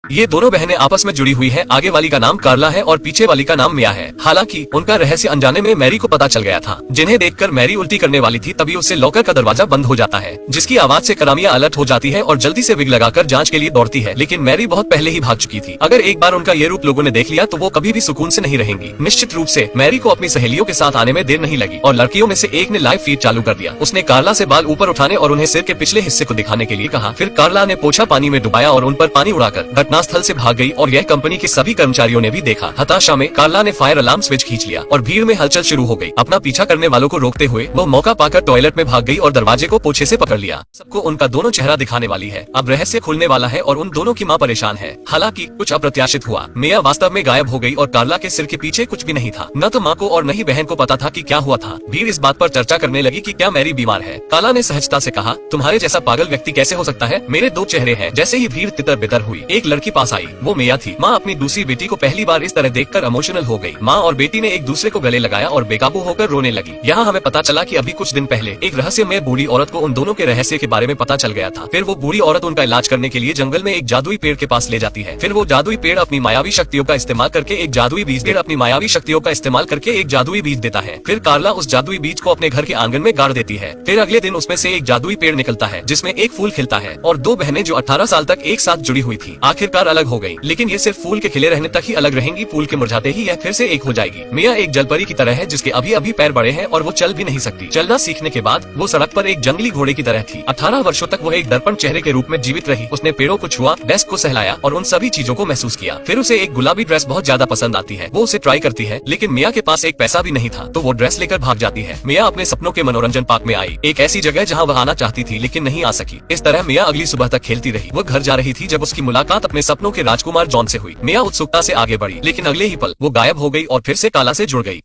ये दोनों बहनें आपस में जुड़ी हुई हैं। आगे वाली का नाम कार्ला है और पीछे वाली का नाम मिया है। हालांकि उनका रहस्य अनजाने में मैरी को पता चल गया था। जिन्हें देखकर मैरी उल्टी करने वाली थी, तभी उससे लॉकर का दरवाजा बंद हो जाता है, जिसकी आवाज से करामिया अलर्ट हो जाती है और जल्दी से विग लगाकर जांच के लिए दौड़ती है। लेकिन मैरी बहुत पहले ही भाग चुकी थी। अगर एक बार उनका ये रूप लोगों ने देख लिया तो वो कभी भी सुकून से नहीं रहेंगी। निश्चित रूप से मैरी को अपनी सहेलियों के साथ आने में देर नहीं लगी और लड़कियों में से एक ने लाइव फीड चालू कर दिया। उसने कार्ला से बाल ऊपर उठाने और उन्हें सिर के पिछले हिस्से को दिखाने के लिए कहा। फिर कार्ला ने पोछा पानी में डुबाया और उन पर पानी उड़ाकर घटनास्थल से भाग गई और यह कंपनी के सभी कर्मचारियों ने भी देखा। हताशा में कार्ला ने फायर अलार्म स्विच खींच लिया और भीड़ में हलचल शुरू हो गई। अपना पीछा करने वालों को रोकते हुए वो मौका पाकर टॉयलेट में भाग गई और दरवाजे को पोछे से पकड़ लिया। सबको उनका दोनों चेहरा दिखाने वाली है। अब रहस्य खुलने वाला है और उन दोनों की मां परेशान है। हालांकि कुछ अप्रत्याशित हुआ। मिया वास्तव में गायब हो गई और कार्ला के सिर के पीछे कुछ भी नहीं था। न तो माँ को और न ही बहन को पता था कि क्या हुआ था। भीड़ इस बात पर चर्चा करने लगी कि क्या मैरी बीमार है। कार्ला ने सहजता से कहा, तुम्हारे जैसा पागल व्यक्ति कैसे हो सकता है? मेरे दो चेहरे हैं। जैसे ही भीड़ तितर बितर हुई, एक लड़की पास आई। वो मिया थी। माँ अपनी दूसरी बेटी को पहली बार इस तरह देखकर इमोशनल हो गई। माँ और बेटी ने एक दूसरे को गले लगाया और बेकाबू होकर रोने लगी। यहाँ हमें पता चला कि अभी कुछ दिन पहले एक रहस्यमय बूढ़ी औरत को उन दोनों के रहस्य के बारे में पता चल गया था। फिर वो बूढ़ी औरत उनका इलाज करने के लिए जंगल में एक जादुई पेड़ के पास ले जाती है। फिर वो जादुई पेड़ अपनी मायावी शक्तियों का इस्तेमाल करके एक जादुई बीज देता है। फिर कार्ला उस जादुई बीज को अपने घर के आंगन में गाड़ देती है। फिर अगले दिन उसमें से एक जादुई पेड़ निकलता है जिसमें एक फूल खिलता है और दो बहनें जो 18 साल तक एक साथ जुड़ी हुई थी आखिरकार अलग हो गयी। लेकिन ये सिर्फ फूल के खिले रहने तक ही अलग रहेंगी। फूल के मुरझाते ही यह फिर से एक हो जाएगी। मिया एक जलपरी की तरह है जिसके अभी अभी पैर बड़े हैं और वो चल भी नहीं सकती। चलना सीखने के बाद वो सड़क पर एक जंगली घोड़े की तरह थी। 18 वर्षों तक वो एक दर्पण चेहरे के रूप में जीवित रही। उसने पेड़ों को छुआ, डेस्क को सहलाया और उन सभी चीजों को महसूस किया। फिर उसे एक गुलाबी ड्रेस बहुत ज्यादा पसंद आती है। वो उसे ट्राई करती है, लेकिन मिया के पास एक पैसा भी नहीं था, तो वो ड्रेस लेकर भाग जाती है। मिया अपने सपनों के मनोरंजन पार्क में आई, एक ऐसी जगह जहाँ वह आना चाहती थी लेकिन नहीं आ सकी। इस तरह मिया अगली सुबह तक खेलती रही। वो घर जा रही थी जब उसकी मुलाकात अपने सपनों के राजकुमार जॉन से हुई। मिया उत्सुकता से आगे बढ़ी, लेकिन अगले ही पल वो गायब हो गई और फिर से काला से जुड़ गई।